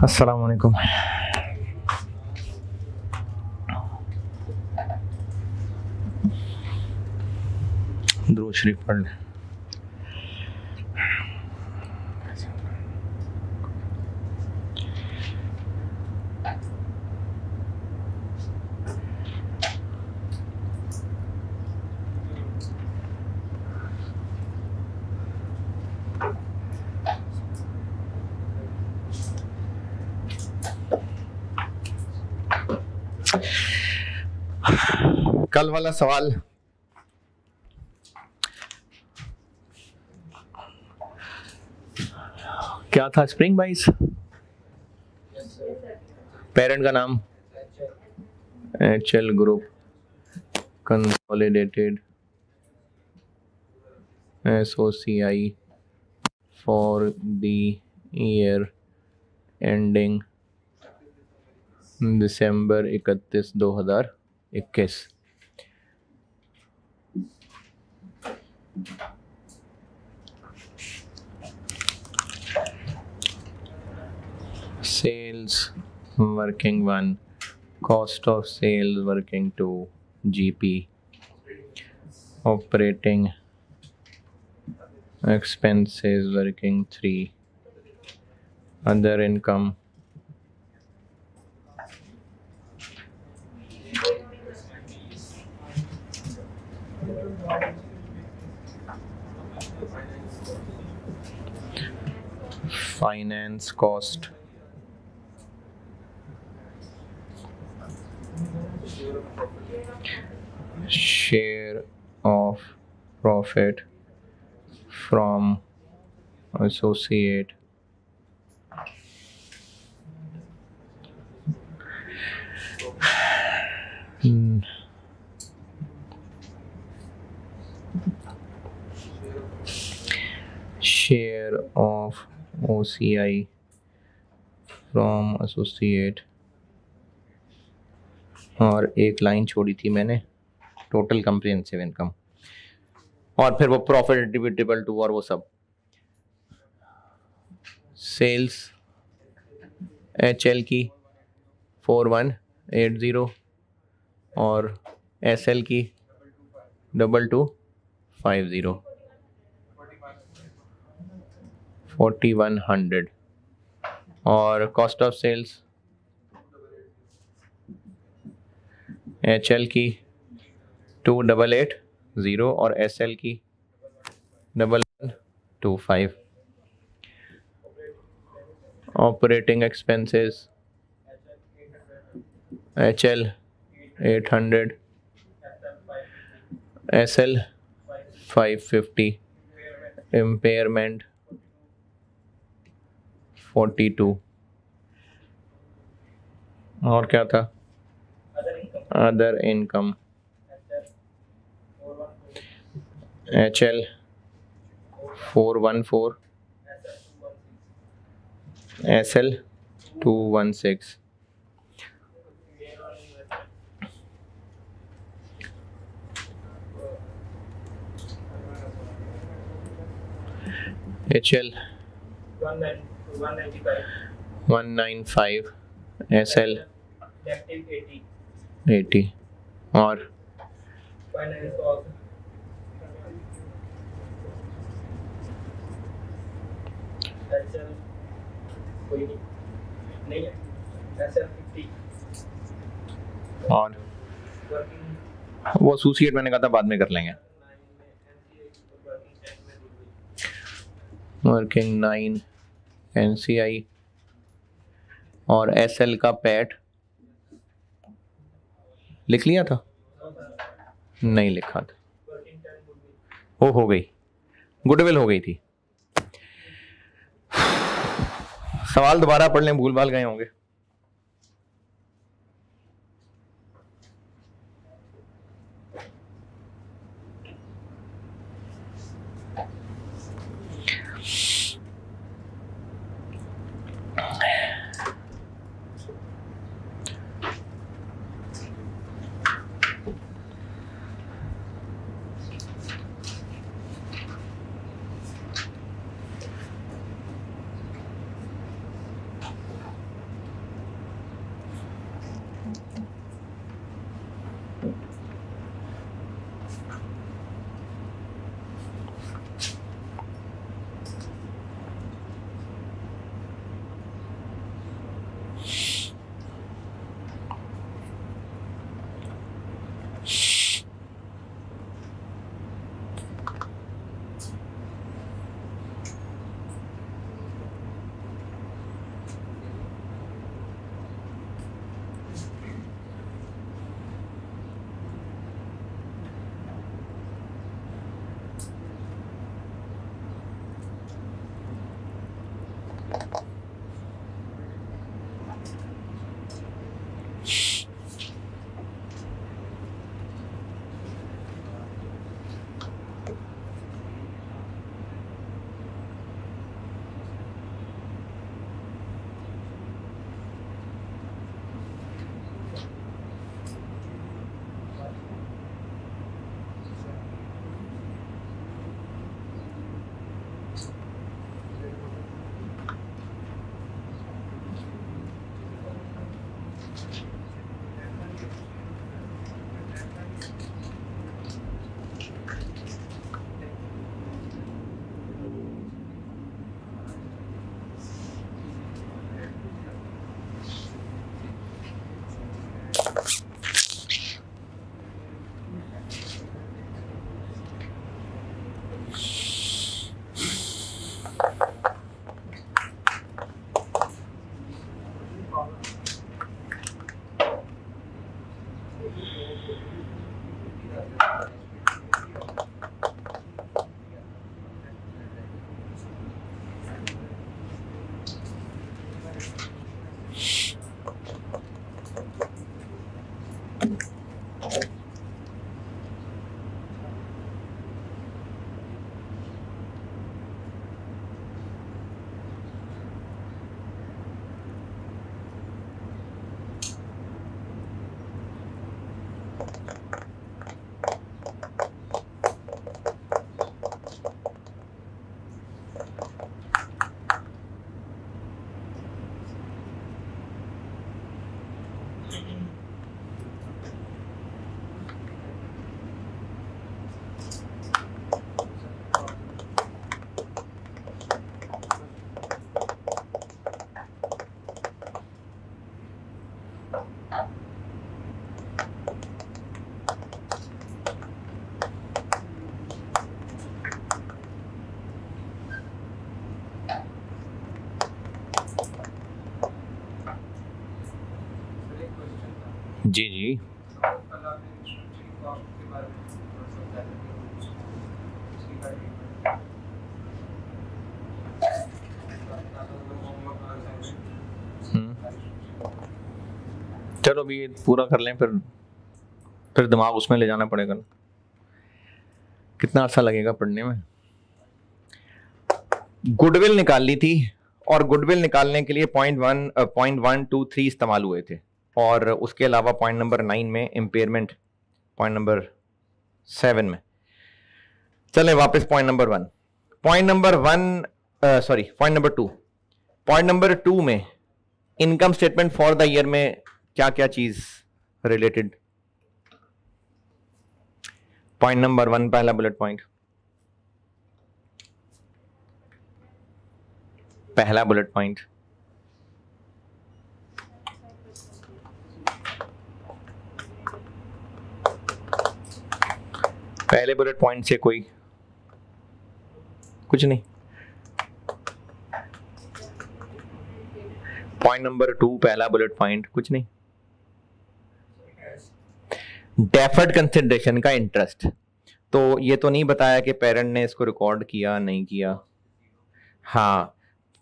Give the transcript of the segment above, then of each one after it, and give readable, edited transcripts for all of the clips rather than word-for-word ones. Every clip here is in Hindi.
अस्सलाम वालेकुम। दुरूद शरीफ पढ़ लें। कल वाला सवाल क्या था? स्प्रिंग बाइस, पेरेंट का नाम HL group, consolidated SOCI for the year ending December 31, 2021। Sales working 1, cost of sales working 2, GP, operating expenses working 3, other income finance cost, share of profit from associate, share of OCI from associate, और एक लाइन छोड़ी थी मैंने, टोटल कंप्रिहेंसिव इनकम, और फिर वो प्रॉफिट एट्रिब्यूटेबल टू और वो सब। सेल्स HL की 4180 और SL की 2250, 4100, और कॉस्ट ऑफ सेल्स HL की 2880 और SL की 1125। Operating expenses HL 800, SL 550, impairment 42, और क्या था? Other income HL 414, SL 216। HL 195, SL 80, और और वो एसोसिएट मैंने कहा था बाद में कर लेंगे। वर्किंग 9 NCI और SL का पैट लिख लिया था? नहीं लिखा था। वो हो गई, गुडविल हो गई थी। सवाल दोबारा पढ़ लें, भूल भाल गए होंगे। जी जी, चलो अभी ये पूरा कर लें, फिर दिमाग उसमें ले जाना पड़ेगा ना। कितना अर्सा लगेगा पढ़ने में। गुडविल निकाल ली थी, और गुडविल निकालने के लिए पॉइंट 1 2 3 इस्तेमाल हुए थे, और उसके अलावा पॉइंट नंबर 9 में इम्पेयरमेंट, पॉइंट नंबर 7 में। चलें वापस point number 1, point number 2। Point number 2 में income statement for the year में क्या क्या चीज रिलेटेड। पॉइंट नंबर 1 पहला बुलेट पॉइंट, पहला बुलेट पॉइंट, पहले बुलेट पॉइंट से कोई कुछ नहीं। पॉइंट नंबर 2 पहला बुलेट पॉइंट, कुछ नहीं। डेफर्ड कंसिडरेशन का इंटरेस्ट, तो ये तो नहीं बताया कि पेरेंट ने इसको रिकॉर्ड किया नहीं किया। हाँ,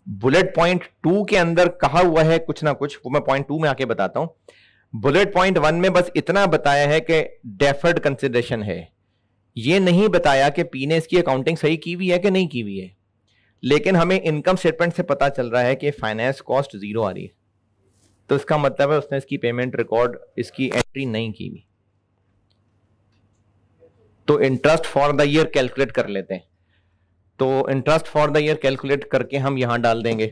बुलेट पॉइंट 2 के अंदर कहा हुआ है कुछ ना कुछ, वो मैं पॉइंट 2 में आके बताता हूं। बुलेट पॉइंट 1 में बस इतना बताया है कि डेफर्ड कंसिडरेशन है, ये नहीं बताया कि पी ने इसकी अकाउंटिंग सही की हुई है कि नहीं की हुई है। लेकिन हमें इनकम स्टेटमेंट से पता चल रहा है कि फाइनेंस कॉस्ट 0 आ रही है, तो इसका मतलब है उसने इसकी पेमेंट रिकॉर्ड, इसकी एंट्री नहीं की हुई। तो interest for the year calculate कर लेते हैं। तो interest for the year calculate करके हम यहां डाल देंगे।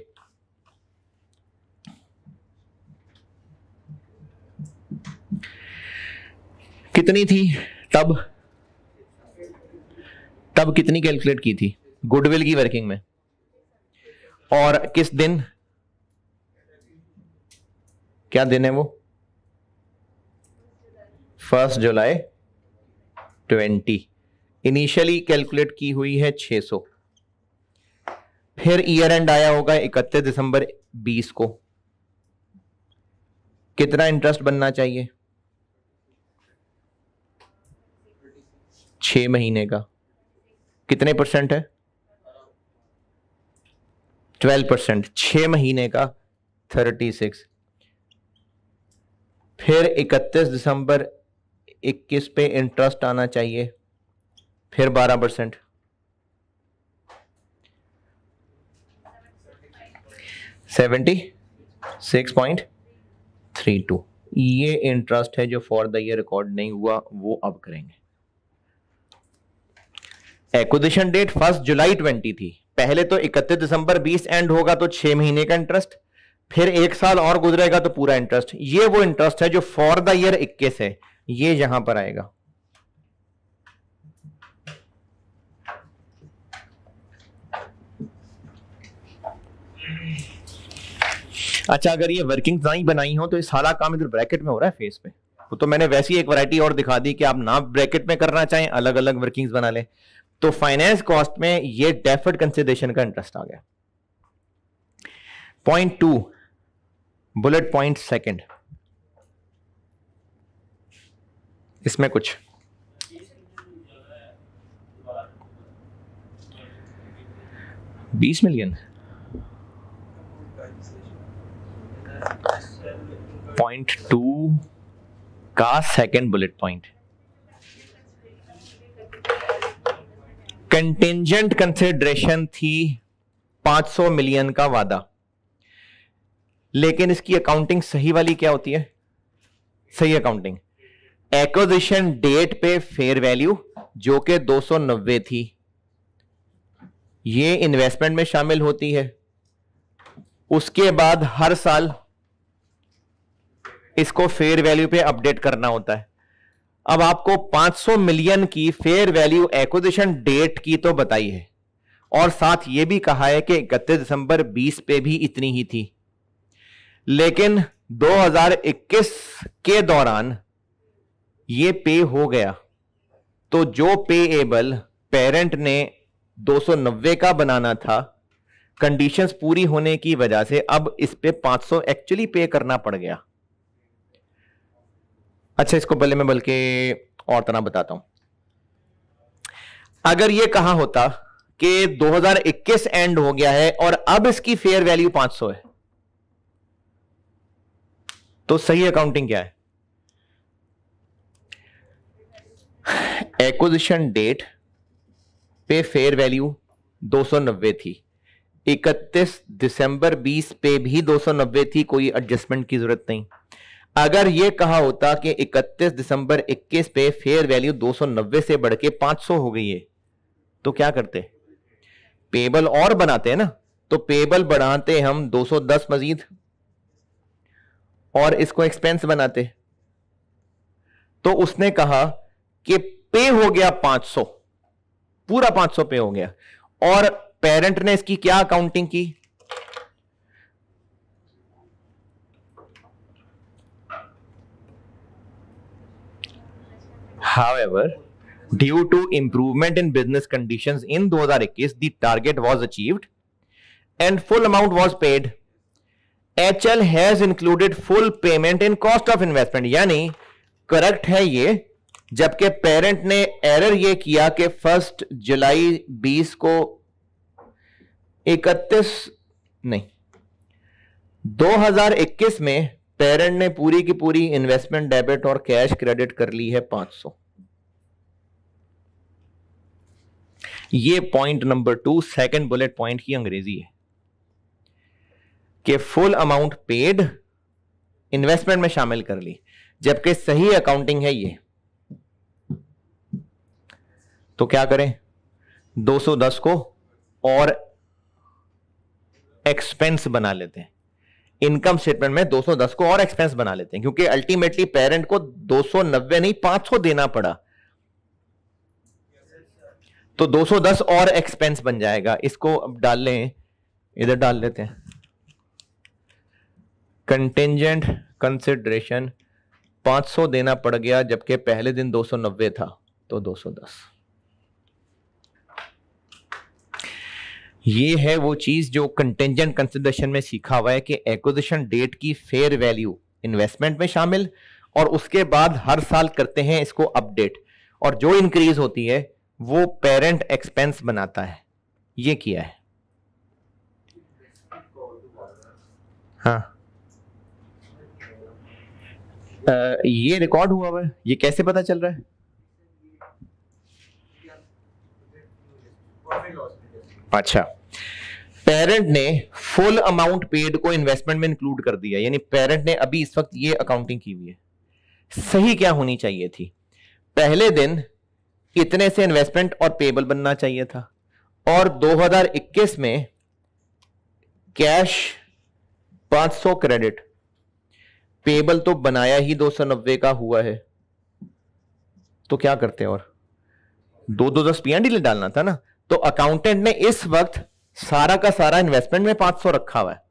कितनी थी तब कितनी कैलकुलेट की थी गुडविल की वर्किंग में, और किस दिन, क्या दिन है वो, 1 जुलाई 20। इनिशियली कैलकुलेट की हुई है 600, फिर ईयर एंड आया होगा 31 दिसंबर 20 को। कितना इंटरेस्ट बनना चाहिए, 6 महीने का। कितने परसेंट है, 12%, 6 महीने का 36, फिर 31 दिसंबर 21 पे इंटरेस्ट आना चाहिए, फिर 12%, 76.32। ये इंटरेस्ट है जो फॉर द ईयर रिकॉर्ड नहीं हुआ, वो अब करेंगे। एक्विजिशन डेट 1 जुलाई 20 थी, पहले तो 31 दिसंबर 20 एंड होगा तो 6 महीने का इंटरेस्ट, फिर 1 साल और गुजरेगा तो पूरा इंटरेस्ट। ये वो इंटरेस्ट है जो फॉर द ईयर 21 है, ये यहां पर आएगा। अच्छा, अगर ये वर्किंग नहीं बनाई हो तो ये सारा काम इधर ब्रैकेट में हो रहा है फेस पे, तो मैंने वैसी एक वैरायटी और दिखा दी कि आप ना ब्रैकेट में करना चाहें अलग अलग वर्किंग्स बना लें। तो फाइनेंस कॉस्ट में ये डेफर्ड कंसिडरेशन का इंटरेस्ट आ गया। पॉइंट 2 बुलेट पॉइंट सेकंड, इसमें कुछ 20 मिलियन। पॉइंट 2 का second bullet point, contingent consideration थी 500 मिलियन का वादा, लेकिन इसकी अकाउंटिंग सही वाली क्या होती है? सही अकाउंटिंग एक्विजिशन डेट पे फेयर वैल्यू जो कि 290 थी, ये इन्वेस्टमेंट में शामिल होती है। उसके बाद हर साल इसको फेयर वैल्यू पे अपडेट करना होता है। अब आपको 500 मिलियन की फेयर वैल्यू एक्विजिशन डेट की तो बताई है, और साथ ये भी कहा है कि 31 दिसंबर 20 पे भी इतनी ही थी, लेकिन 2021 के दौरान ये पे हो गया, तो जो पेएबल पेरेंट ने 290 का बनाना था, कंडीशंस पूरी होने की वजह से अब इस पे 500 एक्चुअली पे करना पड़ गया। अच्छा, इसको पहले मैं बल्कि और तरह बताता हूं। अगर ये कहा होता कि 2021 एंड हो गया है और अब इसकी फेयर वैल्यू 500 है, तो सही अकाउंटिंग क्या है? एक्विजिशन डेट पे फेयर वैल्यू 290 थी, 31 दिसंबर 20 पे भी 290 थी, कोई एडजस्टमेंट की जरूरत नहीं। अगर यह कहा होता कि 31 दिसंबर 21 पे फेयर वैल्यू 290 से बढ़ के 500 हो गई है, तो क्या करते? पेबल और बनाते हैं ना, तो पेबल बढ़ाते हम 210 मजीद और इसको एक्सपेंस बनाते। तो उसने कहा कि पे हो गया 500, पूरा 500 पे हो गया, और पेरेंट ने इसकी क्या अकाउंटिंग की? However, due to improvement in business conditions in 2021, the target was achieved and full amount was paid. HL has included full payment in cost of investment, यानी करेक्ट है ये, जबकि पेरेंट ने एरर ये किया कि 1 जुलाई 20 को 2021 में पेरेंट ने पूरी की पूरी इन्वेस्टमेंट डेबिट और कैश क्रेडिट कर ली है 500। ये point number 2 second bullet point की अंग्रेजी है कि फुल अमाउंट पेड इन्वेस्टमेंट में शामिल कर ली, जबकि सही अकाउंटिंग है ये। तो क्या करें? 210 को और एक्सपेंस बना लेते हैं, इनकम स्टेटमेंट में 210 को और एक्सपेंस बना लेते हैं, क्योंकि अल्टीमेटली पेरेंट को 290 नहीं 500 देना पड़ा, तो 210 और एक्सपेंस बन जाएगा। इसको अब डाल लें, इधर डाल लेते हैं। कंटिंजेंट कंसिडरेशन 500 देना पड़ गया, जबकि पहले दिन 290 था, तो 210। ये है वो चीज जो कंटिंजेंट कंसिडरेशन में सीखा हुआ है कि एक्विजिशन डेट की फेयर वैल्यू इन्वेस्टमेंट में शामिल, और उसके बाद हर साल करते हैं इसको अपडेट, और जो इंक्रीज होती है वो पेरेंट एक्सपेंस बनाता है। ये किया है। हाँ, ये रिकॉर्ड हुआ है, ये कैसे पता चल रहा है? अच्छा, पेरेंट ने फुल अमाउंट पेड को इन्वेस्टमेंट में इंक्लूड कर दिया, यानी पेरेंट ने अभी इस वक्त ये अकाउंटिंग की हुई है। सही क्या होनी चाहिए थी? पहले दिन इतने से इन्वेस्टमेंट और पेबल बनना चाहिए था, और 2021 में कैश 500 क्रेडिट, पेबल तो बनाया ही 290 का हुआ है, तो क्या करते? और 210 पीएनडी डालना था ना। तो अकाउंटेंट ने इस वक्त सारा का सारा इन्वेस्टमेंट में 500 रखा हुआ है,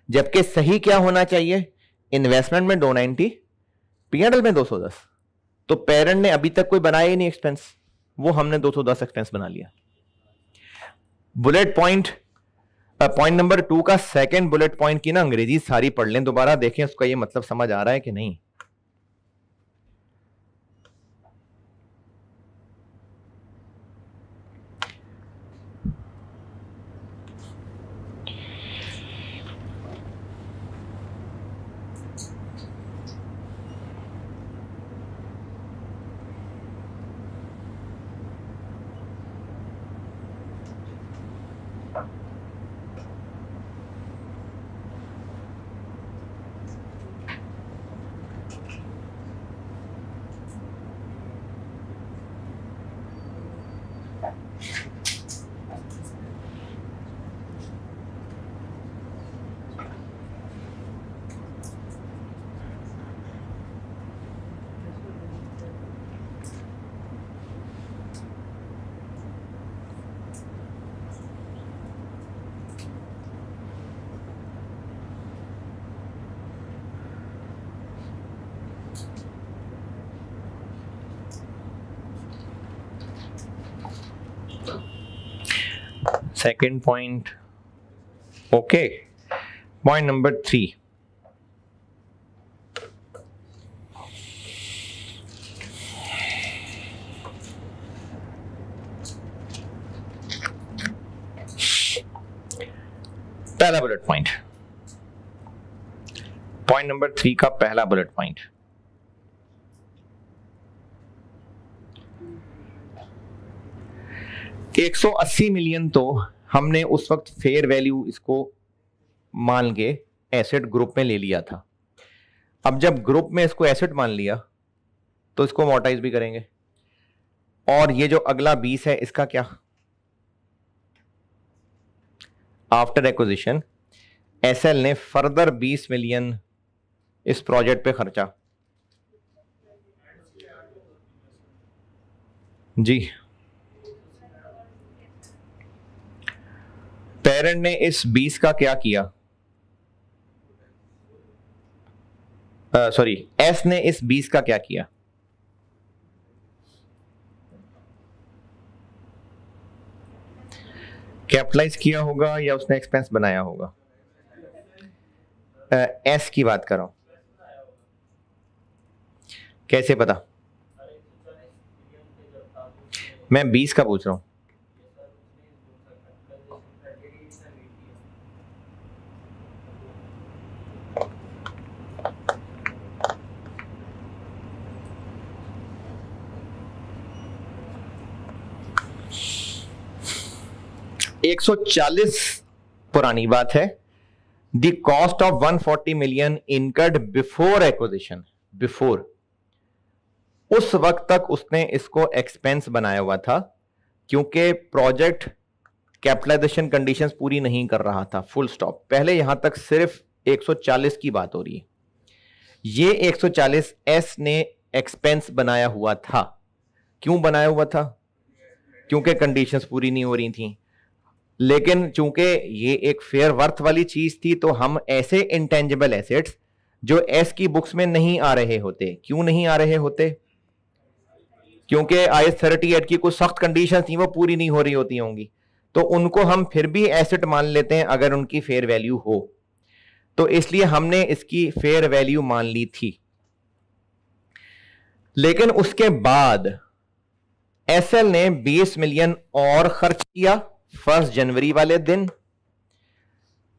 जबकि सही क्या होना चाहिए? इन्वेस्टमेंट में 290, पीएनएल में 210। तो पेरेंट ने अभी तक कोई बनाया ही नहीं एक्सपेंस, वो हमने 210 एक्सपेंस बना लिया। बुलेट पॉइंट नंबर 2 का सेकंड बुलेट पॉइंट की ना अंग्रेजी सारी पढ़ लें, दोबारा देखें उसका ये मतलब समझ आ रहा है कि नहीं। Second point, okay. Point number 3. पहला बुलेट पॉइंट, पॉइंट नंबर 3 का पहला बुलेट पॉइंट, $180 मिलियन तो हमने उस वक्त फेयर वैल्यू इसको मान के एसेट ग्रुप में ले लिया था। अब जब ग्रुप में इसको एसेट मान लिया तो इसको अमोर्टाइज भी करेंगे, और ये जो अगला 20 है इसका क्या? आफ्टर एक्विजिशन एसएल ने फर्दर 20 मिलियन इस प्रोजेक्ट पे खर्चा। जी, पेरेंट ने इस 20 का क्या किया? सॉरी, एस ने इस 20 का क्या किया? कैपिटलाइज किया होगा या उसने एक्सपेंस बनाया होगा? एस की बात कर रहा हूं, कैसे पता? मैं 20 का पूछ रहा हूं। $140 पुरानी बात है। The cost of 140 million incurred before acquisition, before, उस वक्त तक उसने इसको एक्सपेंस बनाया हुआ था, क्योंकि प्रोजेक्ट कैपिटलाइजेशन कंडीशंस पूरी नहीं कर रहा था, फुल स्टॉप। पहले यहां तक सिर्फ 140 की बात हो रही है। ये 140 एस ने एक्सपेंस बनाया हुआ था। क्यों बनाया हुआ था? क्योंकि कंडीशंस पूरी नहीं हो रही थी। लेकिन चूंकि ये एक फेयर वर्थ वाली चीज थी, तो हम ऐसे इंटेंजिबल एसेट्स जो एस की बुक्स में नहीं आ रहे होते, क्यों नहीं आ रहे होते? क्योंकि IAS 38 की कुछ सख्त कंडीशन थी, वो पूरी नहीं हो रही होती होंगी, तो उनको हम फिर भी एसेट मान लेते हैं अगर उनकी फेयर वैल्यू हो। तो इसलिए हमने इसकी फेयर वैल्यू मान ली थी। लेकिन उसके बाद एसएल ने 20 मिलियन और खर्च किया 1 जनवरी वाले दिन,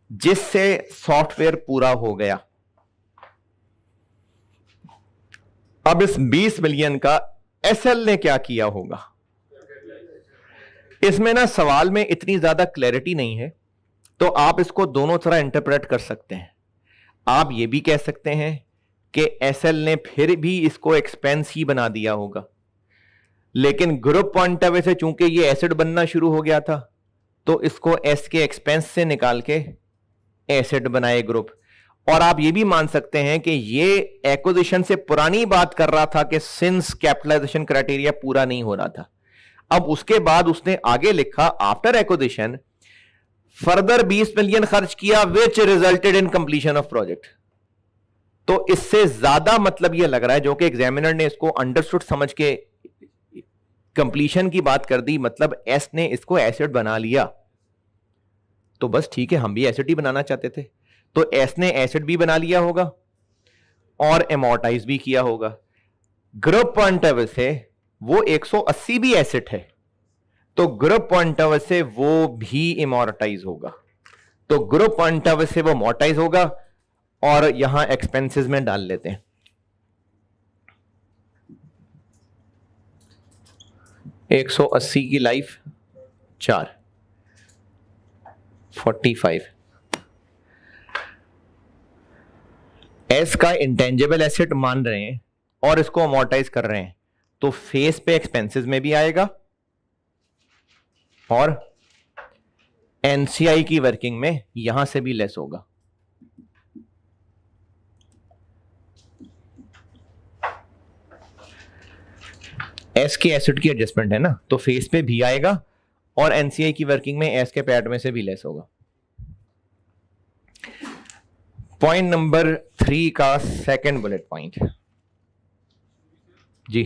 जिससे सॉफ्टवेयर पूरा हो गया। अब इस 20 मिलियन का एसएल ने क्या किया होगा? इसमें ना सवाल में इतनी ज्यादा क्लैरिटी नहीं है, तो आप इसको दोनों तरह इंटरप्रेट कर सकते हैं। आप ये भी कह सकते हैं कि एसएल ने फिर भी इसको एक्सपेंस ही बना दिया होगा, लेकिन ग्रुप पॉइंट ऑफ व्यू से चूंकि ये एसेट बनना शुरू हो गया था, तो इसको एस के एक्सपेंस से निकाल के एसेट बनाए ग्रुप। और आप ये भी मान सकते हैं कि ये एक्विजिशन से पुरानी बात कर रहा था कि सिंस कैपिटलाइजेशन क्राइटेरिया पूरा नहीं हो रहा था। अब उसके बाद उसने आगे लिखा आफ्टर एक्विजिशन फर्दर 20 मिलियन खर्च किया विच resulted in completion of project. तो इससे ज्यादा मतलब यह लग रहा है, जो कि एग्जामिनर ने इसको अंडरस्टूड समझ के कंप्लीशन की बात कर दी, मतलब एस ने इसको एसेट बना लिया। तो बस ठीक है, हम भी एसेट ही बनाना चाहते थे, तो एस ने एसेट भी बना लिया होगा और एमोर्टाइज भी किया होगा। ग्रुप पॉइंट ऑफ व्यू से वो 180 भी एसेट है, तो ग्रुप पॉइंट ऑफ व्यू से वो भी एमोर्टाइज होगा। तो ग्रुप पॉइंट ऑफ व्यू से वो एमोर्टाइज होगा, और यहां एक्सपेंसेस में डाल लेते हैं। 180 की लाइफ 4 45। एस का इंटेंजिबल एसेट मान रहे हैं और इसको अमोर्टाइज कर रहे हैं, तो फेस पे एक्सपेंसेस में भी आएगा और एनसीआई की वर्किंग में यहां से भी लेस होगा। एस के एसेट की एडजस्टमेंट है ना, तो फेस पे भी आएगा और एनसीआई की वर्किंग में एस के पैट में से भी लेस होगा। पॉइंट नंबर 3 का सेकंड बुलेट पॉइंट जी।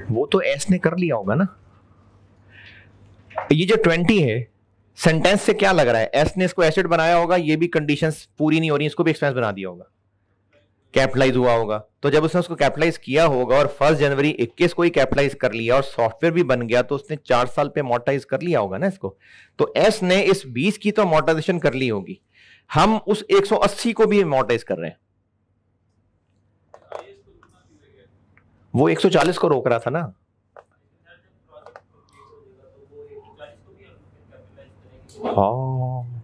वो तो एस ने कर लिया होगा ना। ये जो 20 है, सेंटेंस से क्या लग रहा है? एस ने इसको एसेट बनाया होगा, ये भी कंडीशंस पूरी नहीं हो रही, इसको भी एक्सपेंस बना दिया होगा, कैपिटलाइज हुआ होगा। तो जब उसने उसको कैपिटलाइज किया होगा और 1 जनवरी 21 को ही कैपिटलाइज कर लिया और सॉफ्टवेयर भी बन गया, तो उसने 4 साल पे अमोर्टाइज कर लिया होगा ना इसको। तो एस ने इस 20 की तो अमोर्टाइजेशन कर ली होगी, हम उस 180 को भी अमोर्टाइज कर रहे हैं। वो 140 को रोक रहा था ना। हाँ,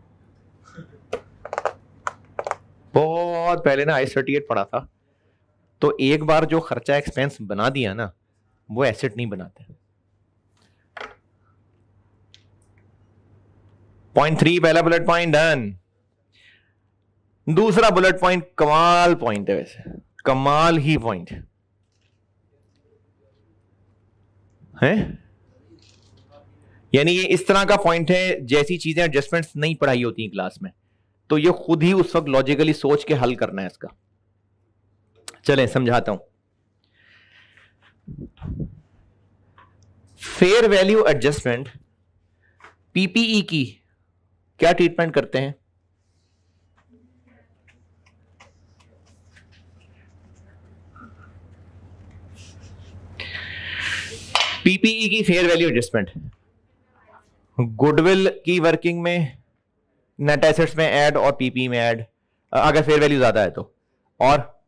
बहुत पहले ना I-38 पढ़ा था, तो एक बार जो खर्चा एक्सपेंस बना दिया ना, वो एसेट नहीं बनाते। पॉइंट 3 पहला बुलेट पॉइंट डन। दूसरा बुलेट पॉइंट कमाल पॉइंट है, वैसे कमाल ही पॉइंट है। यानी ये इस तरह का पॉइंट है जैसी चीजें एडजस्टमेंट्स नहीं पढ़ाई होती क्लास में, तो ये खुद ही उस वक्त लॉजिकली सोच के हल करना है इसका। चलें समझाता हूं। फेयर वैल्यू एडजस्टमेंट पीपीई की क्या ट्रीटमेंट करते हैं? पीपीई की फेयर वैल्यू एडजस्टमेंट गुडविल की वर्किंग में, नेट एसेट्स में ऐड और पीपी में ऐड, अगर फेयर वैल्यू ज्यादा है तो, और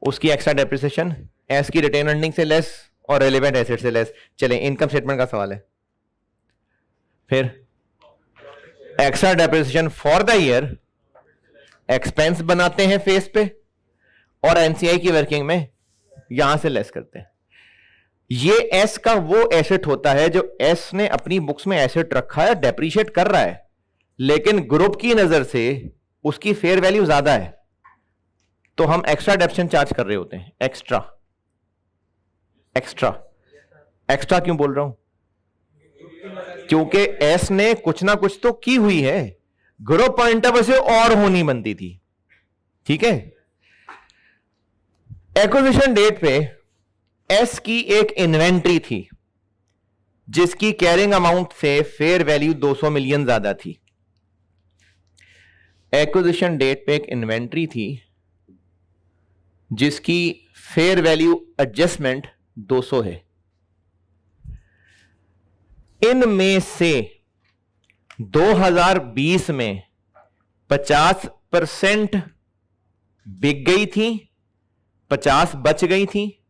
उसकी एक्स्ट्रा डेप्रिसिएशन एस की रिटेन अर्निंग से लेस और रेलेवेंट एसेट से लेस। चलें इनकम स्टेटमेंट का सवाल है। फिर extra depreciation for the year expense बनाते हैं फेस पे, और एनसीआई की वर्किंग में यहां से लेस करते हैं। ये एस का वो एसेट होता है जो एस ने अपनी बुक्स में एसेट रखा है, डेप्रिशिएट कर रहा है, लेकिन ग्रुप की नजर से उसकी फेयर वैल्यू ज्यादा है, तो हम एक्स्ट्रा डेप्रिसिएशन चार्ज कर रहे होते हैं। एक्स्ट्रा एक्स्ट्रा एक्स्ट्रा क्यों बोल रहा हूं? क्योंकि एस ने कुछ ना कुछ तो की हुई है, ग्रुप पॉइंट ऑफ व्यू से और होनी बनती थी। ठीक है, एक्विजिशन डेट पे एस की एक इन्वेंट्री थी जिसकी कैरिंग अमाउंट से फेयर वैल्यू 200 मिलियन ज्यादा थी। एक्विजिशन डेट पे एक इन्वेंट्री थी जिसकी फेयर वैल्यू एडजस्टमेंट 200 है, इनमें से 2020 में 50% बिक गई थी, 50 बच गई थी,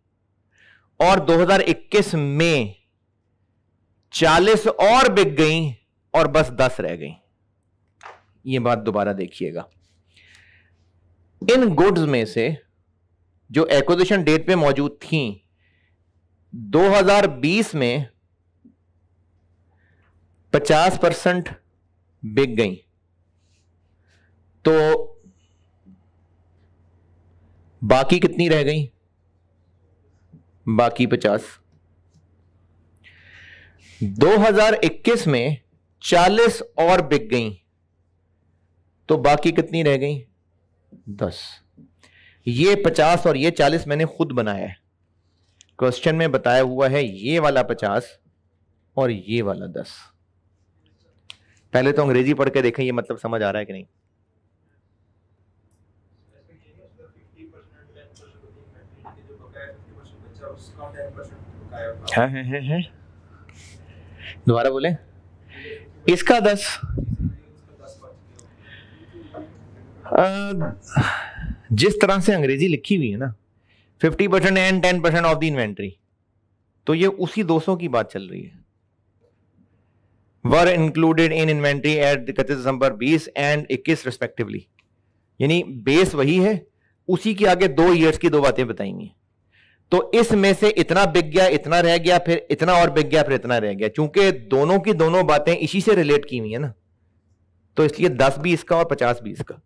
और 2021 में 40 और बिक गई और बस 10 रह गई। ये बात दोबारा देखिएगा। इन गुड्स में से जो एक्विजिशन डेट पे मौजूद थी 2020 में 50% बिक गई, तो बाकी कितनी रह गई? बाकी 50। 2021 में 40 और बिक गई, तो बाकी कितनी रह गई? 10। ये 50 और ये 40 मैंने खुद बनाया है। क्वेश्चन में बताया हुआ है ये वाला 50 और ये वाला 10। पहले तो अंग्रेजी पढ़ के देखें ये मतलब समझ आ रहा है कि नहीं। है दोबारा बोले। इसका 10 जिस तरह से अंग्रेजी लिखी हुई है ना 50% एंड 10% ऑफ द इन्वेंट्री, तो ये उसी 200 की बात चल रही है। Were included in inventory at 31 December 20 and 21 respectively, यानी बेस वही है, उसी के आगे 2 ईयर्स की 2 बातें बताएंगी। तो इसमें से इतना बिक गया, इतना रह गया, फिर इतना और बिक गया, फिर इतना रह गया। चूंकि दोनों की दोनों बातें इसी से रिलेट की हुई है ना, तो इसलिए 10 भी इसका और 50 भी इसका।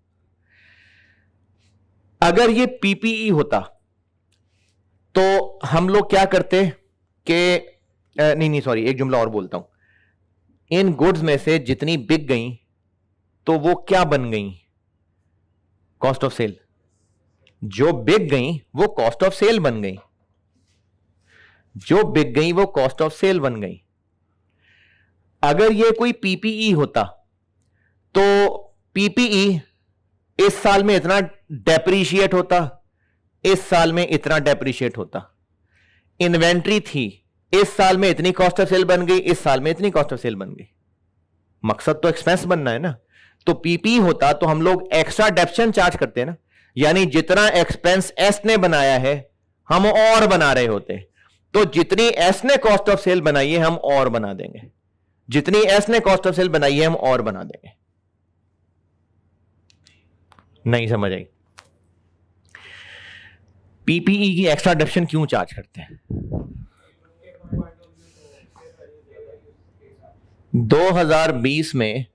अगर ये पीपीई होता तो हम लोग क्या करते कि नहीं सॉरी, एक जुमला और बोलता हूं। इन गुड्स में से जितनी बिक गई तो वो क्या बन गई? Cost of sale. जो बिक गई वो कॉस्ट ऑफ सेल बन गई, जो बिक गई वो कॉस्ट ऑफ सेल बन गई। अगर ये कोई पीपीई होता तो पीपीई इस साल में इतना डेप्रीशिएट होता, इस साल में इतना डेप्रीशिएट होता। इन्वेंट्री थी, इस साल में इतनी कॉस्ट ऑफ सेल बन गई, इस साल में इतनी कॉस्ट ऑफ सेल बन गई। मकसद तो एक्सपेंस बनना है ना। तो पीपी होता तो हम लोग एक्स्ट्रा डेप्शन चार्ज करते हैं ना, यानी जितना एक्सपेंस एस ने बनाया है हम और बना रहे होते। तो जितनी एस ने कॉस्ट ऑफ सेल बनाई है हम और बना देंगे, जितनी एस ने कॉस्ट ऑफ सेल बनाई है हम और बना देंगे। नहीं समझ आई? पीपीई की एक्स्ट्रा डेप्शन क्यों चार्ज करते हैं? 2020 में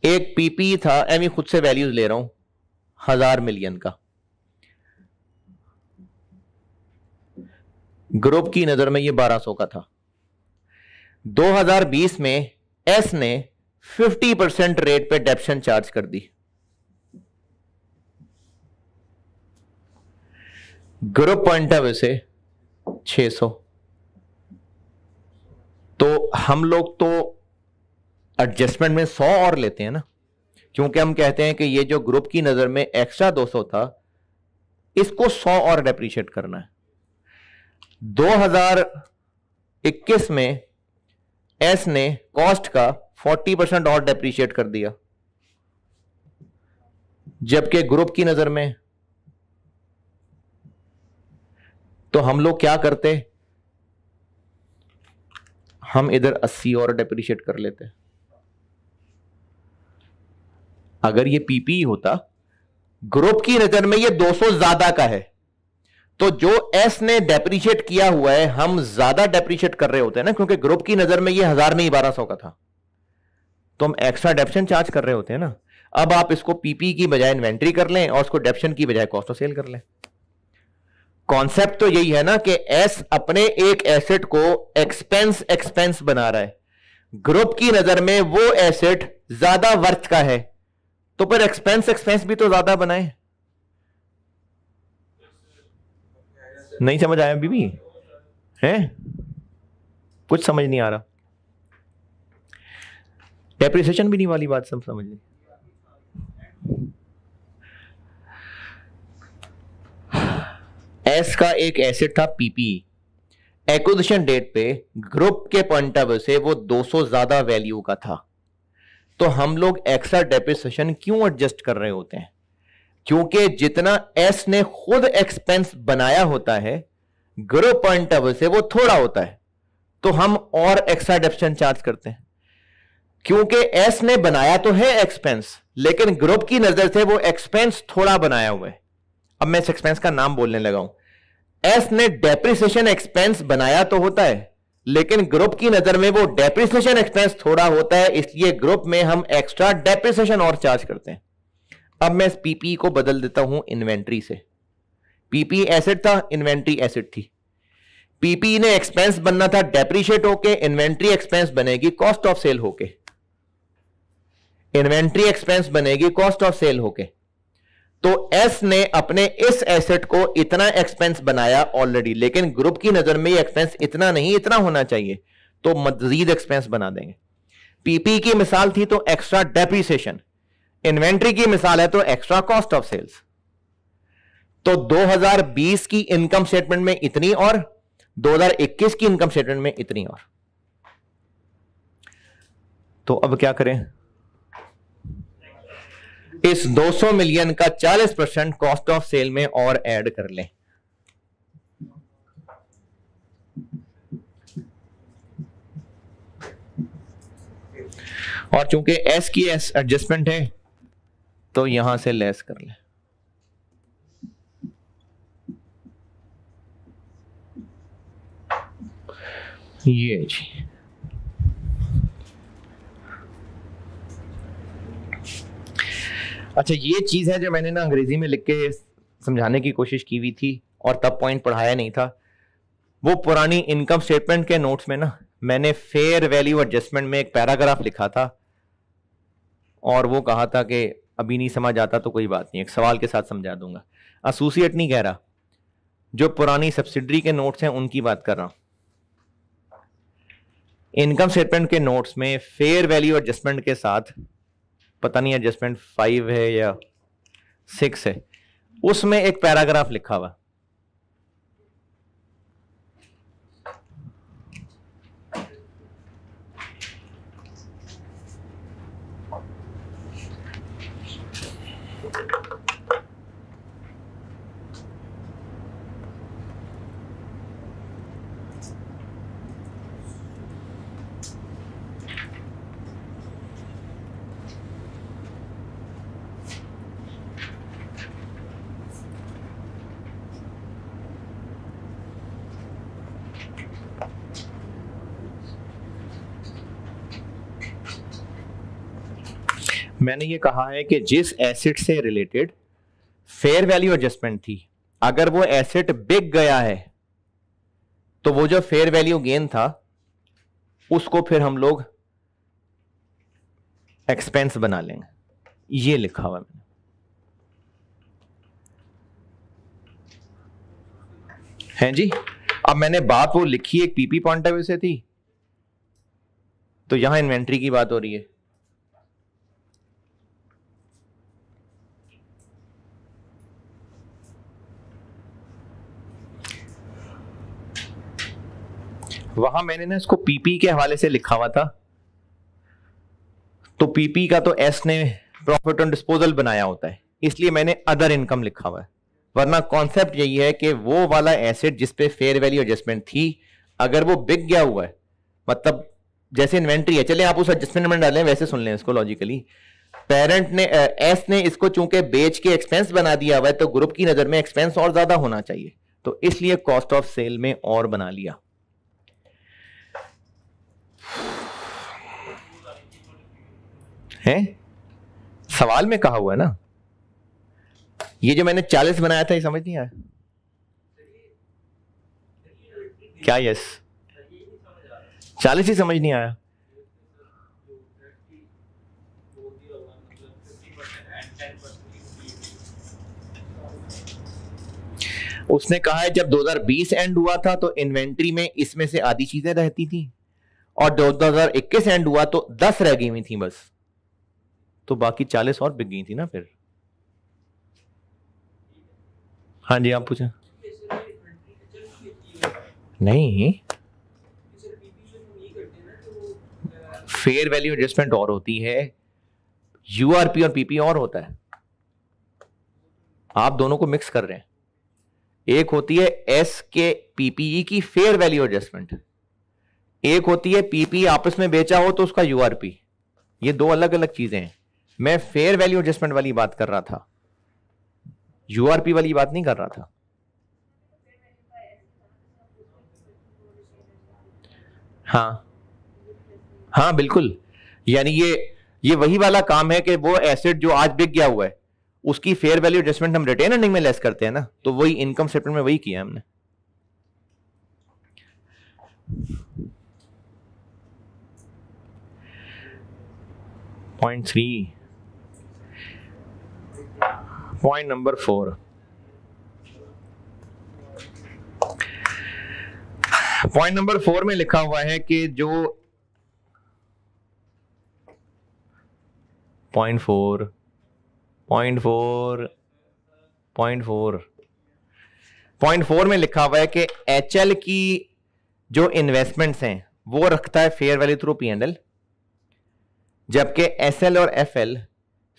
एक पीपी था, एमी खुद से वैल्यूज ले रहा हूं, 1000 मिलियन का। ग्रुप की नजर में ये 1200 का था। 2020 में एस ने 50% रेट पे डेप्शन चार्ज कर दी। ग्रुप पॉइंट ऑफ व्यू से 600। तो हम लोग तो एडजस्टमेंट में 100 और लेते हैं ना, क्योंकि हम कहते हैं कि ये जो ग्रुप की नजर में एक्स्ट्रा 200 था इसको 100 और डेप्रीशिएट करना है। 2021 में एस ने कॉस्ट का 40% और डेप्रीशिएट कर दिया, जबकि ग्रुप की नजर में तो हम लोग क्या करते, हम इधर 80 और डेप्रीशिएट कर लेते। अगर ये पीपी होता, ग्रुप की नजर में ये 200 ज्यादा का है, तो जो एस ने डेप्रीशिएट किया हुआ है हम ज्यादा डेप्रीशिएट कर रहे होते हैं ना, क्योंकि ग्रुप की नजर में ये 1000 नहीं 1200 का था, तो हम एक्स्ट्रा डेप्शन चार्ज कर रहे होते हैं ना। अब आप इसको पीपी की बजाय इन्वेंट्री कर लें और उसको डेप्शन की बजाय कॉस्ट ऑफ सेल कर लें। कॉन्सेप्ट तो यही है ना कि एस अपने एक एसेट को एक्सपेंस बना रहा है, ग्रुप की नजर में वो एसेट ज्यादा वर्थ का है, तो फिर एक्सपेंस भी तो ज्यादा बनाए। नहीं समझ आया बीबी? है कुछ समझ नहीं आ रहा? डेप्रिसिएशन भी नहीं वाली बात सब समझ ली। एस का एक एसेट था पीपी, एक्विजिशन डेट पे ग्रुप के पॉइंट ऑफ व्यू से वो 200 ज्यादा वैल्यू का था, तो हम लोग एक्स्ट्रा डेप्रिसिएशन क्यों एडजस्ट कर रहे होते हैं? क्योंकि जितना एस ने खुद एक्सपेंस बनाया होता है ग्रुप पॉइंट ऑफ व्यू से वो थोड़ा होता है, तो हम और एक्स्ट्रा डेप्रिसिएशन चार्ज करते हैं। क्योंकि एस ने बनाया तो है एक्सपेंस, लेकिन ग्रुप की नजर से वो एक्सपेंस थोड़ा बनाया हुआ है। अब मैं इस एक्सपेंस का नाम बोलने लगा हूं। एस ने डेप्रिसिएशन एक्सपेंस बनाया तो होता है, लेकिन ग्रुप की नजर में वो डेप्रिसिएशन एक्सपेंस थोड़ा होता है, इसलिए ग्रुप में हम एक्स्ट्रा डेप्रिसिएशन और चार्ज करते हैं। अब मैं इस पीपी को बदल देता हूं इन्वेंट्री से। पीपी एसेट था, इन्वेंट्री एसेट थी। पीपी ने एक्सपेंस बनना था डेप्रिशिएट होके, इन्वेंट्री एक्सपेंस बनेगी कॉस्ट ऑफ सेल होके। इन्वेंट्री एक्सपेंस बनेगी कॉस्ट ऑफ सेल होके। तो एस ने अपने इस एसेट को इतना एक्सपेंस बनाया ऑलरेडी, लेकिन ग्रुप की नजर में ये एक्सपेंस इतना नहीं, इतना होना चाहिए, तो मजीद एक्सपेंस बना देंगे। पीपी की मिसाल थी तो एक्स्ट्रा डेप्रिसिएशन, इन्वेंट्री की मिसाल है तो एक्स्ट्रा कॉस्ट ऑफ सेल्स। तो 2020 की इनकम स्टेटमेंट में इतनी और 2021 की इनकम स्टेटमेंट में इतनी और। तो अब क्या करें? इस 200 मिलियन का 40% कॉस्ट ऑफ सेल में और ऐड कर लें। और चूंकि एस की एस एडजस्टमेंट है तो यहां से लेस कर लें। ये जी, अच्छा ये चीज है जो मैंने ना अंग्रेजी में लिख के समझाने की कोशिश की हुई थी और तब पॉइंट पढ़ाया नहीं था। वो पुरानी इनकम स्टेटमेंट के नोट्स में ना मैंने फेयर वैल्यू एडजस्टमेंट में एक पैराग्राफ लिखा था और वो कहा था कि अभी नहीं समझ आता तो कोई बात नहीं, एक सवाल के साथ समझा दूंगा। एसोसिएट नहीं कह रहा, जो पुरानी सब्सिडरी के नोट्स हैं उनकी बात कर रहा हूं। इनकम स्टेटमेंट के नोट्स में फेयर वैल्यू एडजस्टमेंट के साथ, पता नहीं एडजस्टमेंट 5 है या 6 है, उसमें एक पैराग्राफ लिखा हुआ। मैंने ये कहा है कि जिस एसेट से रिलेटेड फेयर वैल्यू एडजस्टमेंट थी, अगर वो एसेट बिक गया है तो वो जो फेयर वैल्यू गेन था उसको फिर हम लोग एक्सपेंस बना लेंगे। ये लिखा हुआ मैंने। हैं जी, अब मैंने बात वो लिखी एक पीपी पॉइंट ऑफ व्यू से थी, तो यहां इन्वेंट्री की बात हो रही है। वहां मैंने ना इसको पीपी के हवाले से लिखा हुआ था, तो पीपी का तो एस ने प्रॉफिट ऑन डिस्पोजल बनाया होता है, इसलिए मैंने अदर इनकम लिखा हुआ है। वरना कॉन्सेप्ट यही है कि वो वाला एसेट जिस पे फेयर वैल्यू एडजस्टमेंट थी, अगर वो बिक गया हुआ है, मतलब जैसे इन्वेंट्री है, चले आप उस एडजस्टमेंट में डालें, वैसे सुन लें इसको लॉजिकली। पेरेंट ने एस ने इसको चूंकि बेच के एक्सपेंस बना दिया हुआ है, तो ग्रुप की नजर में एक्सपेंस और ज्यादा होना चाहिए, तो इसलिए कॉस्ट ऑफ सेल में और बना लिया। है सवाल में कहा हुआ है ना, ये जो मैंने 40 बनाया था ये समझ नहीं आया क्या? यस, 40 ही समझ नहीं आया। उसने कहा है जब 2020 एंड हुआ था तो इन्वेंट्री में इसमें से आधी चीजें रहती थी, और 2021 एंड हुआ तो 10 रह गई हुई थी बस, तो बाकी 40 और बिक गई थी ना फिर। हाँ जी, आप पूछें। नहीं, फेयर वैल्यू एडजस्टमेंट और होती है, यूआरपी और पीपी और होता है। आप दोनों को मिक्स कर रहे हैं। एक होती है एस के पीपीई की फेयर वैल्यू एडजस्टमेंट, एक होती है पीपी आपस में बेचा हो तो उसका यूआरपी। ये दो अलग अलग चीजें हैं। मैं फेयर वैल्यू एडजस्टमेंट वाली बात कर रहा था, यूआरपी वाली बात नहीं कर रहा था। हाँ हाँ बिल्कुल, यानी ये वही वाला काम है कि वो एसेट जो आज बिक गया हुआ है उसकी फेयर वैल्यू एडजस्टमेंट हम रिटेन अर्निंग में लेस करते हैं ना, तो वही इनकम स्टेटमेंट में वही किया हमने। Point 3, point number 4, point number 4 में लिखा हुआ है कि जो पॉइंट 4 में लिखा हुआ है कि एचएल की जो इन्वेस्टमेंट्स हैं वो रखता है फेयर वैल्यू थ्रू पीएनएल, जबकि एसएल और FL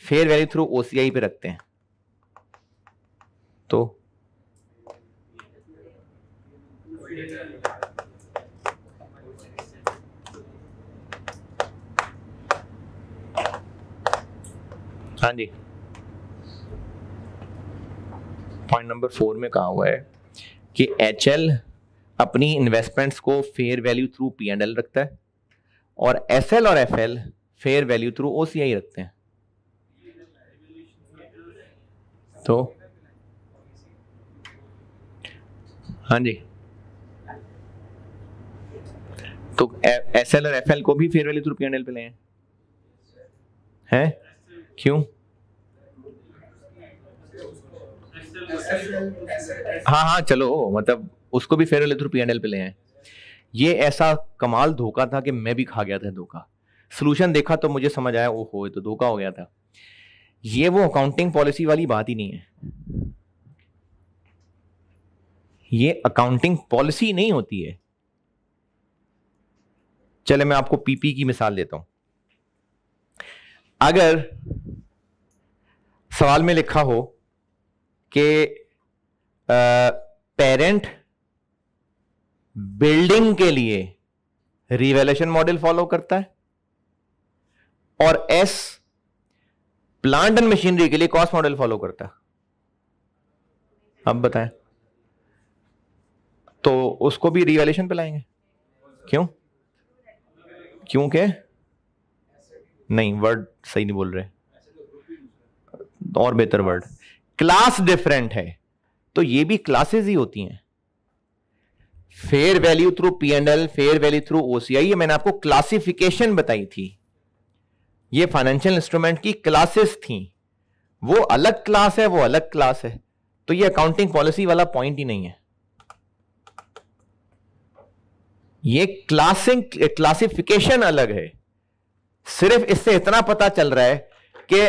fair value through OCI पे रखते हैं। तो हाँ जी, पॉइंट नंबर 4 में कहा हुआ है कि एचएल अपनी इन्वेस्टमेंट्स को फेयर वैल्यू थ्रू पीएनएल रखता है और एसएल और FL fair value through OCI रखते हैं। तो हाँ जी, तो एसएल और एफएल को भी फेयर वैल्यू थ्रू पीएनएल पे ले हैं? क्यों? हाँ चलो, मतलब उसको भी फेयर वैल्यू थ्रू पीएनएल पे ले हैं। ये ऐसा कमाल धोखा था कि मैं भी खा गया था धोखा। सॉल्यूशन देखा तो मुझे समझ आया, ओहो ये तो धोखा हो गया था। ये वो अकाउंटिंग पॉलिसी वाली बात ही नहीं है, ये अकाउंटिंग पॉलिसी नहीं होती है। चले मैं आपको पीपी की मिसाल देता हूं। अगर सवाल में लिखा हो कि पेरेंट बिल्डिंग के लिए रिवैल्यूएशन मॉडल फॉलो करता है और एस प्लांट एंड मशीनरी के लिए कॉस्ट मॉडल फॉलो करता है, अब बताएं तो उसको भी रिवैल्यूएशन पे लाएंगे? क्यों? क्योंकि नहीं, वर्ड सही नहीं बोल रहे, और बेहतर वर्ड, क्लास डिफरेंट है। तो ये भी क्लासेस ही होती हैं, fair value through PNL, fair value through OCI. मैंने आपको क्लासिफिकेशन बताई थी, ये फाइनेंशियल इंस्ट्रूमेंट की क्लासेस थी। वो अलग क्लास है, वो अलग क्लास है। तो ये अकाउंटिंग पॉलिसी वाला पॉइंट ही नहीं है, ये क्लासिफिकेशन अलग है। सिर्फ इससे इतना पता चल रहा है कि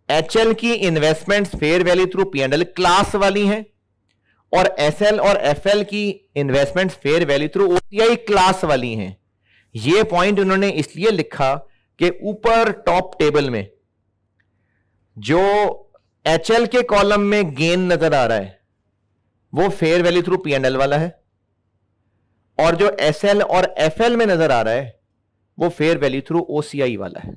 एचएल की investments fair value through PNL class वाली हैं और एसएल और एफएल की investments fair value through OCI class वाली हैं। ये पॉइंट उन्होंने इसलिए लिखा कि ऊपर टॉप टेबल में जो एचएल के कॉलम में गेन नजर आ रहा है वो फेयर वैल्यू थ्रू पीएनएल वाला है, और जो एसएल और एफएल में नजर आ रहा है वो फेयर वैल्यू थ्रू ओसीआई वाला है।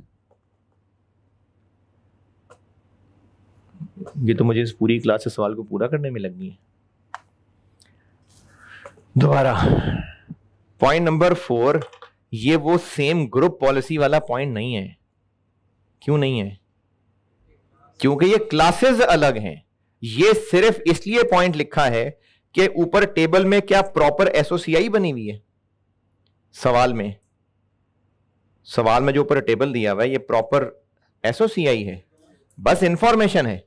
ये तो मुझे इस पूरी क्लास से सवाल को पूरा करने में लगनी है। दोबारा पॉइंट नंबर 4, ये वो सेम ग्रुप पॉलिसी वाला पॉइंट नहीं है। क्यों नहीं है? क्योंकि ये क्लासेस अलग हैं। ये सिर्फ इसलिए पॉइंट लिखा है कि ऊपर टेबल में क्या प्रॉपर एसओसीआई बनी हुई है? सवाल में जो ऊपर टेबल दिया हुआ है ये प्रॉपर एसओसीआई है, बस इंफॉर्मेशन है।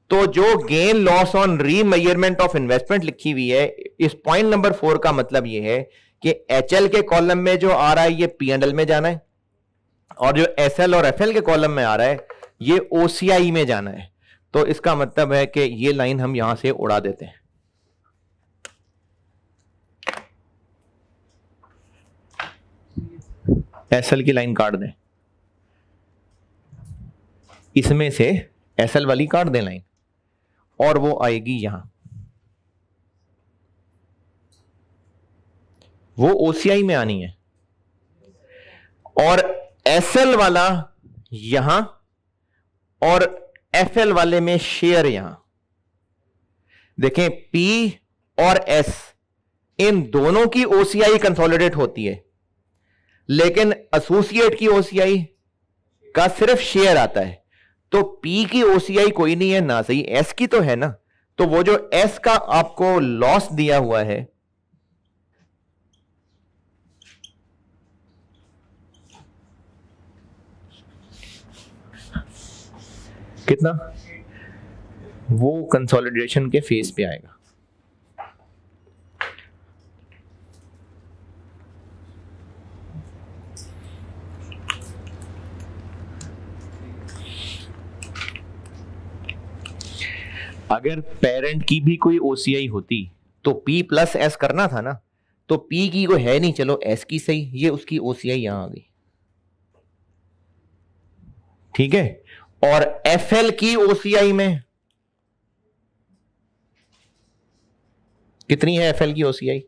तो जो gain loss on remeasurement of investment लिखी हुई है इस पॉइंट नंबर 4 का मतलब ये है कि एचएल के कॉलम में जो आ रहा है ये पीएनएल में जाना है, और जो एसएल और एफएल के कॉलम में आ रहा है ये ओसीआई में जाना है। तो इसका मतलब है कि ये लाइन हम यहां से उड़ा देते हैं। एसएल की लाइन काट दें, इसमें से एसएल वाली काट दें लाइन, और वो आएगी यहां, वो ओसीआई में आनी है, और एसएल वाला यहां और एफएल वाले में शेयर यहां। देखें पी और एस इन दोनों की ओसीआई कंसोलिडेट होती है, लेकिन एसोसिएट की ओसीआई का सिर्फ शेयर आता है। तो पी की ओसीआई कोई नहीं है ना, सही एस की तो है ना। तो वो जो एस का आपको लॉस दिया हुआ है, कितना, वो कंसोलिडेशन के फेज पे आएगा। अगर पेरेंट की भी कोई ओसीआई होती तो P प्लस एस करना था ना, तो P की कोई है नहीं, चलो एस की सही, ये उसकी ओसीआई यहां आ गई, ठीक है। और एफएल की ओसीआई में कितनी है, एफएल की ओसीआई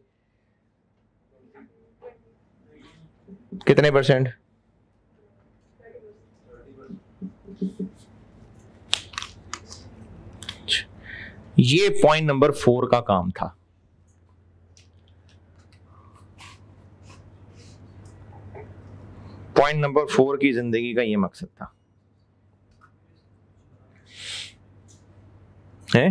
कितने परसेंट, ये पॉइंट नंबर 4 का काम था। पॉइंट नंबर 4 की जिंदगी का ये मकसद था, है?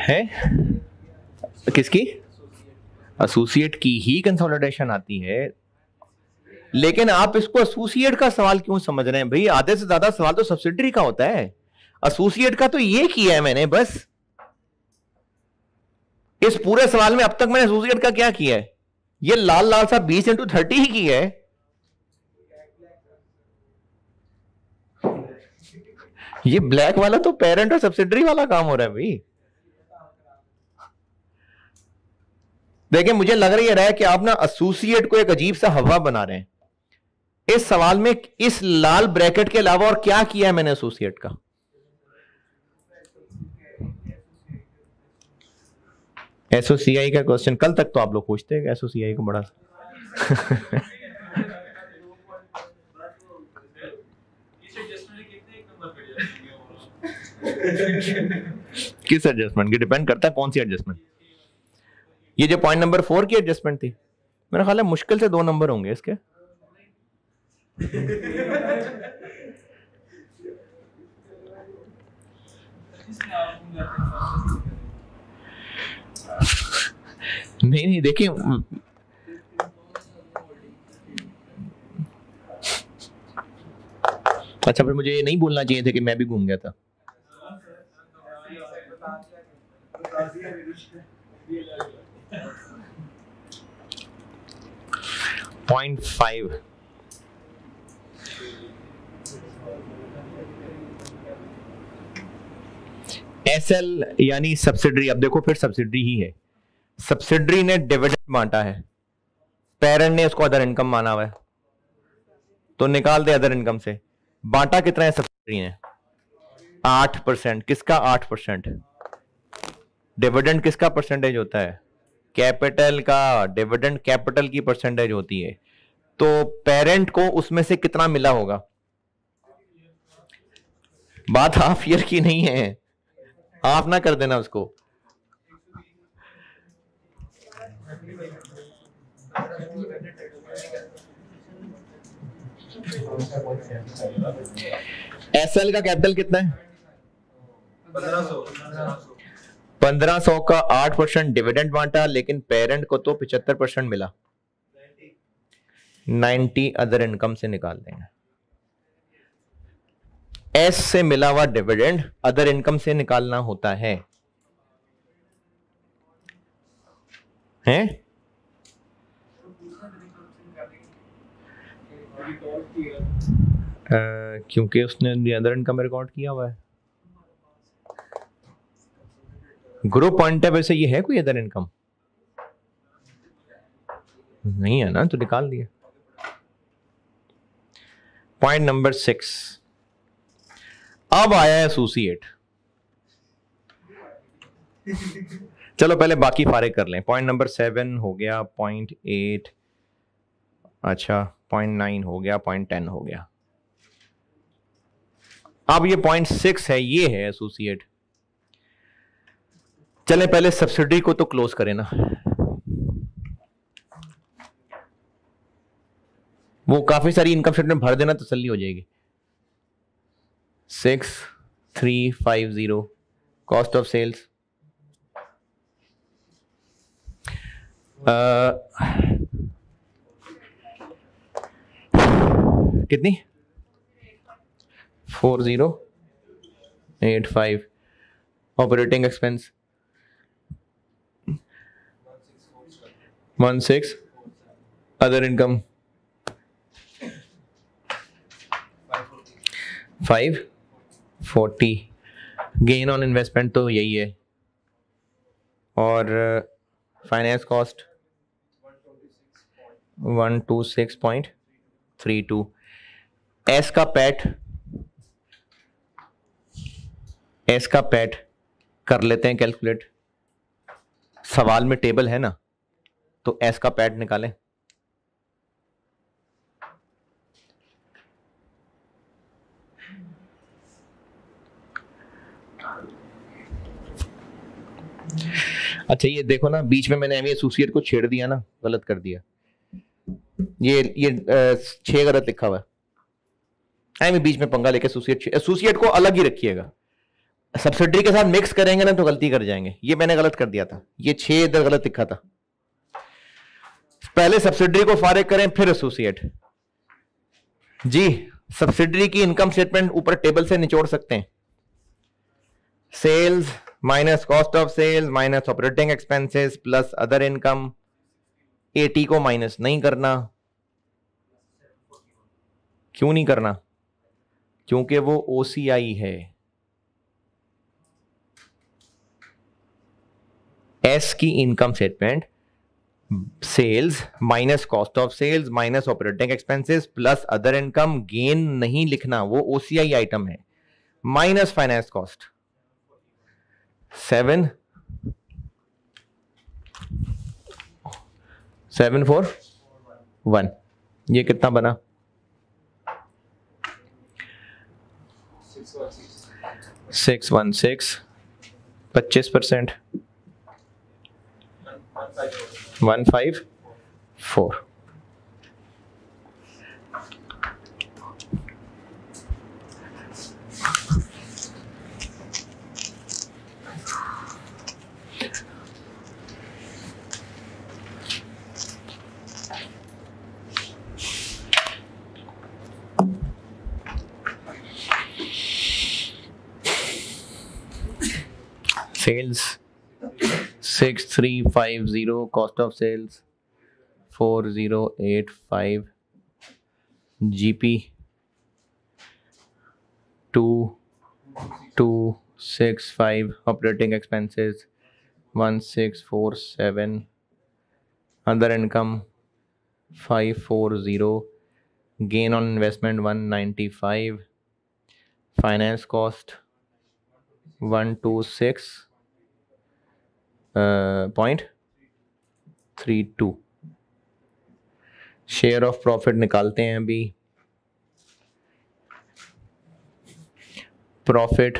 है किसकी, एसोसिएट की ही कंसोलिडेशन आती है। लेकिन आप इसको एसोसिएट का सवाल क्यों समझ रहे हैं भाई? आधे से ज्यादा सवाल तो सब्सिडियरी का होता है, एसोसिएट का तो ये किया है मैंने बस। इस पूरे सवाल में अब तक मैंने एसोसिएट का क्या किया है? ये लाल लाल सा 20x30 ही किया है। ये ब्लैक वाला तो पेरेंट और सब्सिडियरी वाला काम हो रहा है भाई। देखिए मुझे लग रहा है कि आप ना एसोसिएट को एक अजीब सा हवा बना रहे हैं। इस सवाल में इस लाल ब्रैकेट के अलावा और क्या किया है मैंने एसोसिएट का? एसओसीआई का क्वेश्चन कल तक तो आप लोग पूछते हैं एसओसीआई को बड़ा किस एडजस्टमेंट की डिपेंड करता है, कौन सी एडजस्टमेंट? ये जो पॉइंट नंबर 4 की एडजस्टमेंट थी, मेरा ख्याल है मुश्किल से 2 नंबर होंगे इसके। नहीं नहीं देखिए, अच्छा फिर मुझे ये नहीं बोलना चाहिए था कि मैं भी घूम गया था। 0.5। एसएल यानी सब्सिडरी। अब देखो फिर सब्सिडरी ही है। सब्सिडरी ने डिविडेंड बांटा है, पेरेंट ने उसको अदर इनकम माना हुआ है, तो निकाल दे अदर इनकम से। बांटा कितना है सब्सिडरी ने? 8%। किसका 8%? डिविडेंड किसका परसेंटेज होता है? कैपिटल का। डिविडेंड कैपिटल की परसेंटेज होती है। तो पेरेंट को उसमें से कितना मिला होगा? बात हाफ ईयर की नहीं है, हाफ ना कर देना उसको। एसएल का कैपिटल कितना है? 1500 का 8% डिविडेंड बांटा, लेकिन पेरेंट को तो 75% मिला। 90 अदर इनकम से निकाल देंगे। एस से मिला हुआ डिविडेंड अदर इनकम से निकालना होता है, हैं? क्योंकि उसने अदर इनकम रिकॉर्ड किया हुआ है। ग्रुप पॉइंट है, वैसे ये है कोई अदर इनकम? नहीं है ना, तो निकाल दिया। Point number 6। अब आया है एसोसिएट। चलो पहले बाकी फारिग कर लें। पॉइंट नंबर 7 हो गया, पॉइंट 8, अच्छा पॉइंट 9 हो गया, पॉइंट 10 हो गया। अब ये पॉइंट 6 है, ये है एसोसिएट। चले पहले सब्सिडी को तो क्लोज करें ना। वो काफी सारी इनकम स्टेटमेंट भर देना, तसल्ली हो जाएगी। 6350 कॉस्ट ऑफ सेल्स, कितनी? 4085। Operating expense 16। Other income 540। Gain on investment तो यही है, और फाइनेंस कॉस्ट 126.32। एस का पैट, एस का पैट कर लेते हैं कैलकुलेट। सवाल में टेबल है ना, तो एस का पैट निकालें। अच्छा ये देखो ना, बीच में मैंने एसोसिएट को छेड़ दिया ना, गलत कर दिया। ये 6 गलत लिखा हुआ है। बीच में पंगा लेके एसोसिएट को अलग ही रखिएगा। सब्सिडरी के साथ मिक्स करेंगे ना तो गलती कर जाएंगे। ये मैंने गलत कर दिया था, ये 6 इधर गलत लिखा था। पहले सब्सिडरी को फारिग करें, फिर एसोसिएट। जी सब्सिडरी की इनकम स्टेटमेंट ऊपर टेबल से निचोड़ सकते हैं। Sales minus cost of sales minus operating expenses plus other income. 80 को माइनस नहीं करना। क्यों नहीं करना? क्योंकि वो ओसीआई है। एस की income statement sales minus cost of sales minus operating expenses plus other income. Gain नहीं लिखना, वो ओसीआई आइटम है। Minus finance cost 741। ये कितना बना? 616। 25% 154। Sales 6350 cost of sales 4085 GP 2265 operating expenses 1647 other income 540 gain on investment 195 finance cost 126.32 share of profit निकालते हैं अभी profit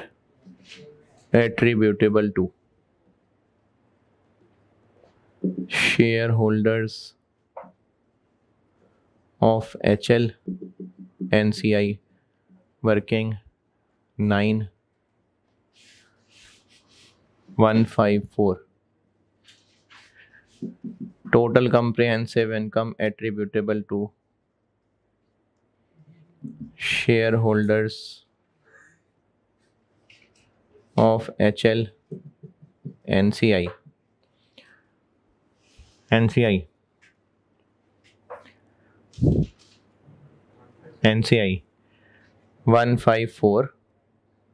attributable to shareholders of HL NCI working 9154 total comprehensive income attributable to shareholders of HL NCI 154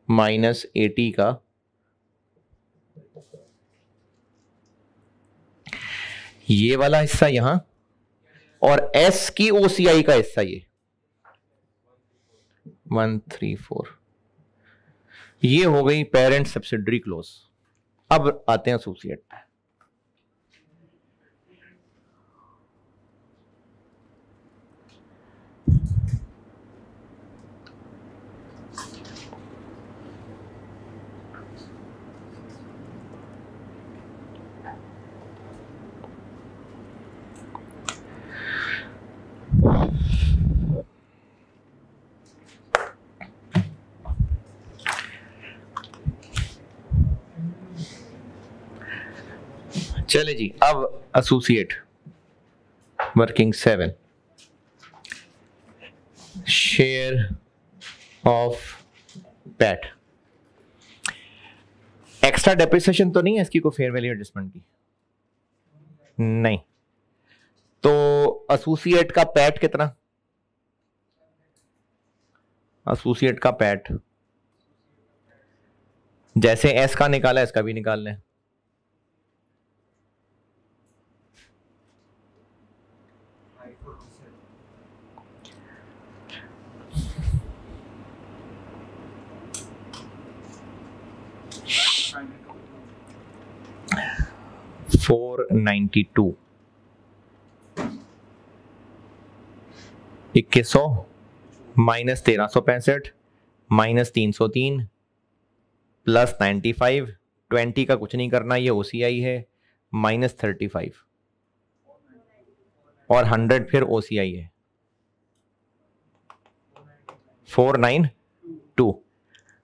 minus 80 का ये वाला हिस्सा यहां और S की OCI का हिस्सा ये 134 ये हो गई पेरेंट सब्सिडरी क्लोज। अब आते हैं एसोसिएट पे। चले जी, अब associate working 7 share of PAT. Extra depreciation तो नहीं है इसकी, कोई फेयर वैल्यू एडजस्टमेंट की नहीं, तो एसोसिएट का पैट कितना, एसोसिएट का पैट जैसे एस का निकाला इसका भी निकालना है। $492 2100 माइनस 1365 माइनस 303 प्लस 95 20 का कुछ नहीं करना, ये OCI है माइनस 35 और 100 फिर OCI है 492,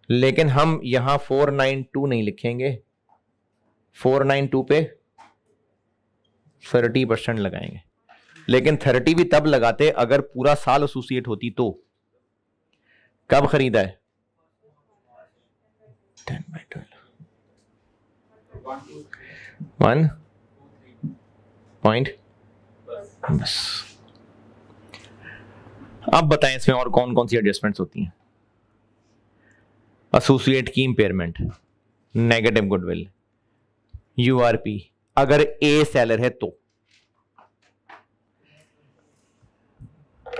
लेकिन हम यहां 492 नहीं लिखेंगे, 492 पे 30% लगाएंगे, लेकिन 30 भी तब लगाते अगर पूरा साल एसोसिएट होती तो। कब खरीदा है 10/12 1 पॉइंट बस। अब बताएं इसमें और कौन कौन सी एडजस्टमेंट्स होती हैं। एसोसिएट की इंपेयरमेंट, नेगेटिव गुडविल, URP अगर ए सेलर है तो।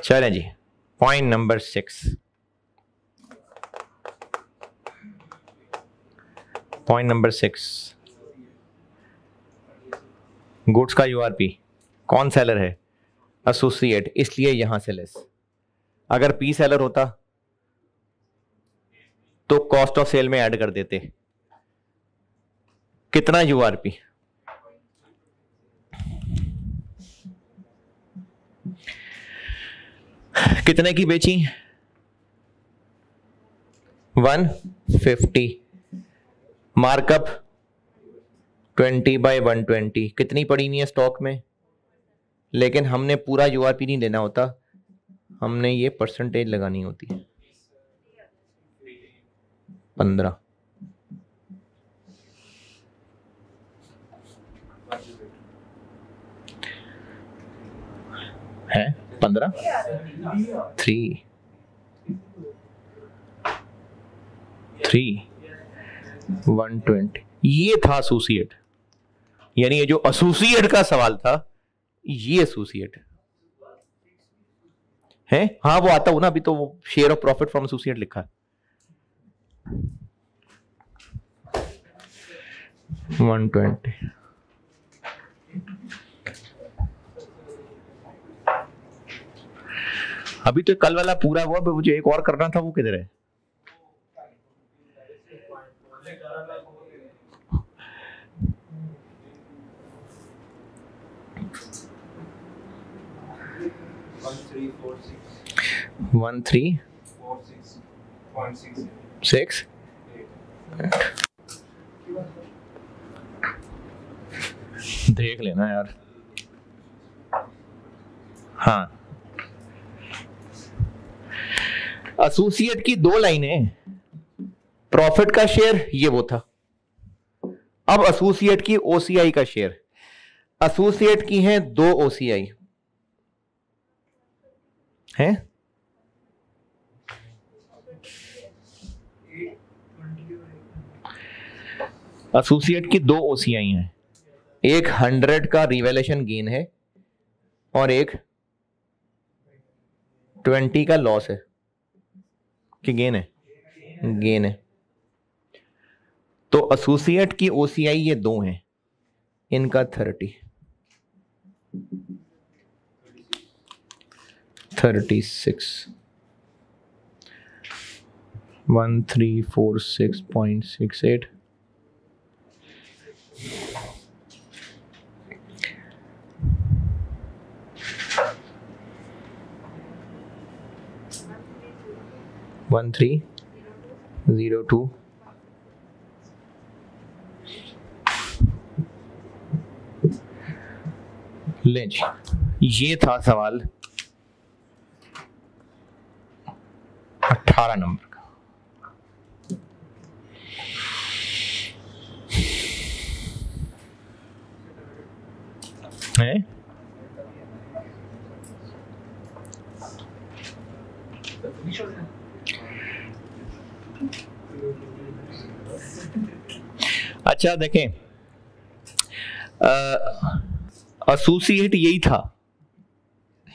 चलें जी, point number 6, point number 6 goods का URP कौन सेलर है, एसोसिएट, इसलिए यहां से लेस। अगर पी सेलर होता तो कॉस्ट ऑफ सेल में ऐड कर देते। कितना URP, कितने की बेची 150, मार्कअप 20/120, कितनी पड़ी हुई है स्टॉक में, लेकिन हमने पूरा URP नहीं लेना होता, हमने ये परसेंटेज लगानी होती है 15। है 15 3 120। ये था एसोसिएट, यानी ये जो एसोसिएट का सवाल था ये एसोसिएट है। हाँ वो आता हो ना, अभी तो वो share of profit from associate लिखा है। 120 अभी तो कल वाला पूरा हुआ, मुझे एक और करना था, वो किधर है? वन थ्री 6 देख लेना यार। हाँ एसोसिएट की 2 लाइनें, प्रॉफिट का शेयर ये वो था। अब एसोसिएट की ओसीआई का शेयर, एसोसिएट की है 2 ओसीआई है, एसोसिएट की 2 ओसीआई हैं, एक 100 का रिवैल्यूएशन गेन है और एक 20 का लॉस है कि गेन है? गेन है। तो एसोसिएट की ओसीआई ये 2 हैं, इनका 36 1346.68 1302 लेंज। ये था सवाल 18 नंबर का। है अच्छा देखें, एसोसिएट यही था,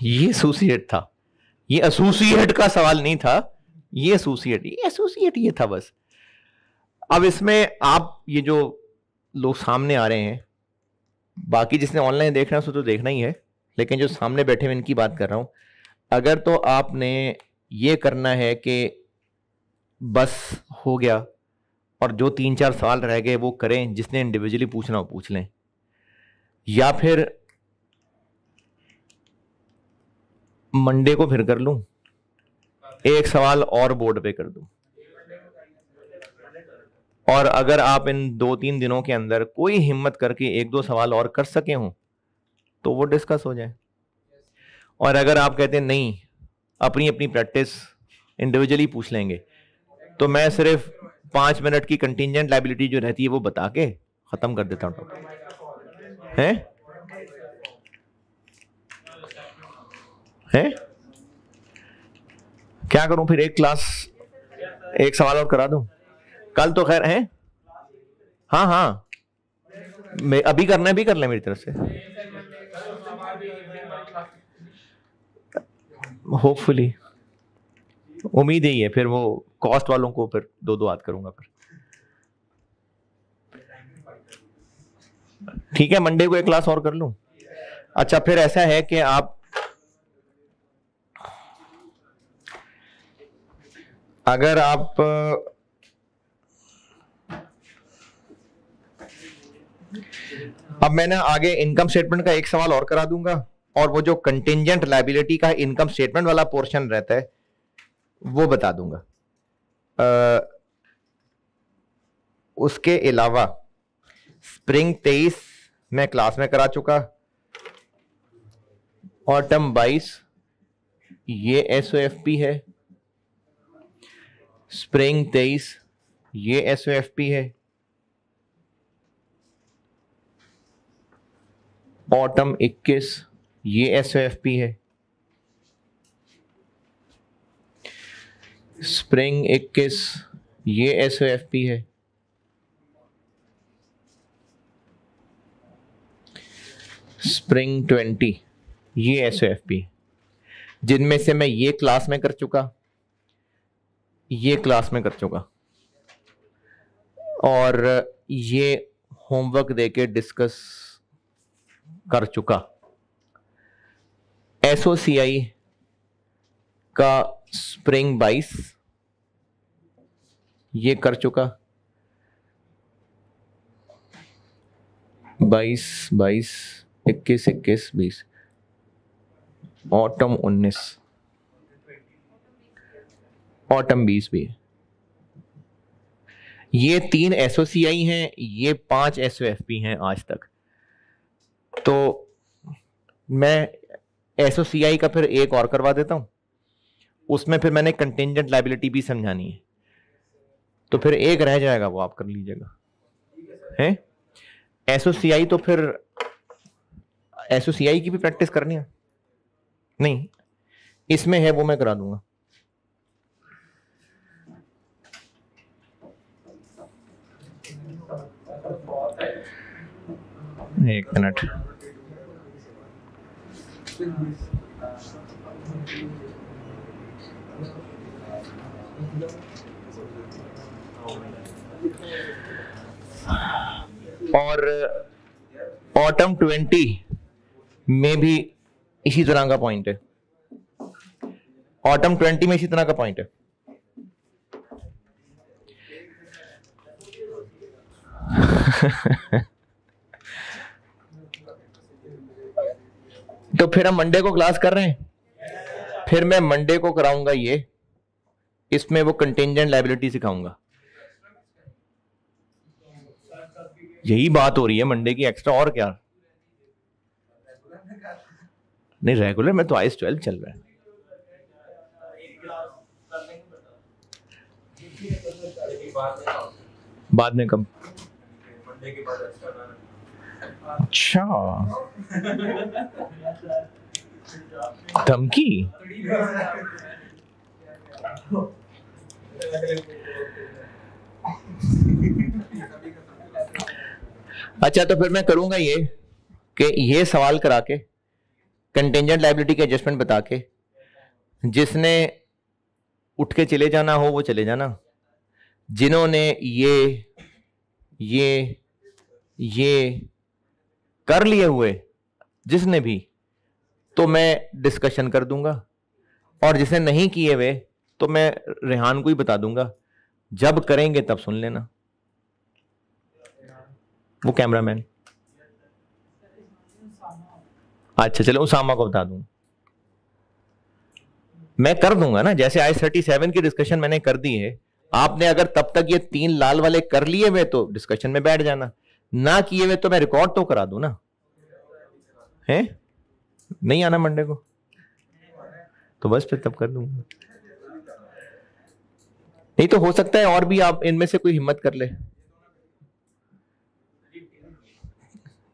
ये एसोसिएट था, ये एसोसिएट का सवाल नहीं था, ये एसोसिएट ये था बस। अब इसमें आप ये जो लोग सामने आ रहे हैं, बाकी जिसने ऑनलाइन देखना है उसको तो देखना ही है, लेकिन जो सामने बैठे हुए इनकी बात कर रहा हूं। अगर तो आपने ये करना है कि बस हो गया और जो 3-4 सवाल रह गए वो करें, जिसने इंडिविजुअली पूछना हो पूछ लें, या फिर मंडे को फिर कर लूं, एक सवाल और बोर्ड पे कर दूं, और अगर आप इन 2-3 दिनों के अंदर कोई हिम्मत करके 1-2 सवाल और कर सके हों तो वो डिस्कस हो जाए। और अगर आप कहते हैं नहीं अपनी अपनी प्रैक्टिस इंडिविजुअली पूछ लेंगे, तो मैं सिर्फ 5 मिनट की कंटिजेंट लायबिलिटी जो रहती है वो बता के खत्म कर देता हूं टॉपिक। है क्या करूं फिर? एक क्लास, एक सवाल और करा दूं कल तो खैर है। हाँ हाँ मैं अभी करना है, भी कर ले मेरी तरफ से, होपफुली, उम्मीद ही है। फिर वो कॉस्ट वालों को फिर 2-2 याद करूंगा फिर। ठीक है मंडे को एक क्लास और कर लूं। अच्छा फिर ऐसा है कि आप अगर आप अब मैंने आगे इनकम स्टेटमेंट का एक सवाल और करा दूंगा, और वो जो कंटिजेंट लायबिलिटी का इनकम स्टेटमेंट वाला पोर्शन रहता है वो बता दूंगा। उसके अलावा स्प्रिंग 23 मैं क्लास में करा चुका, ऑटम 22 ये एसओएफपी है, स्प्रिंग 23 ये एसओएफपी है, ऑटम 21 ये एसओएफपी है, स्प्रिंग 21 ये SOFP है, स्प्रिंग 20 ये SOFP, जिनमें से मैं ये क्लास में कर चुका, ये क्लास में कर चुका, और ये होमवर्क देके डिस्कस कर चुका। SOCI का स्प्रिंग 22 ये कर चुका, 22, 21, 21, 20, ऑटम 19, ऑटम 20 भी है। ये 3 SOCI हैं, ये 5 SOFP हैं आज तक। तो मैं SOCI का फिर एक और करवा देता हूं, उसमें फिर मैंने कंटिंजेंट लायबिलिटी भी समझानी है, तो फिर एक रह जाएगा, वो आप कर लीजिएगा। है SOCI, तो फिर SOCI की भी प्रैक्टिस करनी है? नहीं, इसमें है, वो मैं करा दूंगा। एक मिनट, और ऑटम 20 में भी इसी तरह का पॉइंट है, ऑटम 20 में इसी तरह का पॉइंट है। तो फिर हम मंडे को क्लास कर रहे हैं, फिर मैं मंडे को कराऊंगा ये, इसमें वो कंटिंजेंट लायबिलिटी सिखाऊंगा। यही बात हो रही है मंडे की एक्स्ट्रा, और क्या? नहीं, रेगुलर में तो IAS 12 चल रहा है। बाद में कब? अच्छा, धमकी? अच्छा, तो फिर मैं करूंगा ये कि ये सवाल करा के कंटिंजेंट लायबिलिटी के एडजस्टमेंट बता के, जिसने उठ के चले जाना हो वो चले जाना, जिन्होंने ये कर लिए हुए, जिसने भी, तो मैं डिस्कशन कर दूंगा, और जिसने नहीं किए हुए तो मैं रेहान को ही बता दूंगा, जब करेंगे तब सुन लेना। वो कैमरामैन, अच्छा चलो उसामा को बता दूं, मैं कर दूंगा ना, जैसे IAS 37 की डिस्कशन मैंने कर दी है, आपने अगर तब तक ये 3 लाल वाले कर लिए हुए तो डिस्कशन में बैठ जाना, ना किए हुए तो मैं रिकॉर्ड तो करा दूं ना। है नहीं आना मंडे को, तो बस फिर तब कर दूंगा। नहीं तो हो सकता है और भी आप इनमें से कोई हिम्मत कर ले,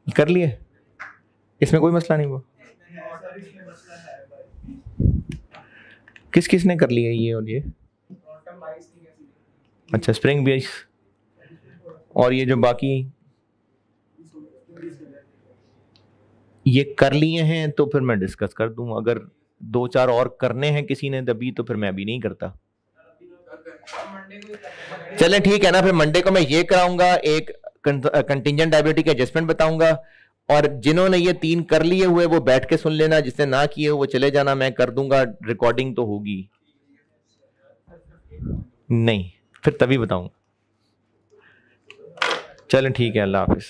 कर लिए, इसमें कोई मसला नहीं। वो किस किस ने कर लिया ये और ये? अच्छा, स्प्रिंग 20 और ये जो बाकी ये कर लिए हैं, तो फिर मैं डिस्कस कर दूं। अगर 2-4 और करने हैं किसी ने दबी, तो फिर मैं अभी नहीं करता। चले ठीक है ना, फिर मंडे को मैं ये कराऊंगा, एक कंटिंजेंट लायबिलिटी के एडजस्टमेंट बताऊंगा, और जिन्होंने ये 3 कर लिए हुए वो बैठ के सुन लेना, जिसने ना किए वो चले जाना, मैं कर दूंगा, रिकॉर्डिंग तो होगी नहीं, फिर तभी बताऊंगा। चलें ठीक है, अल्लाह हाफिज।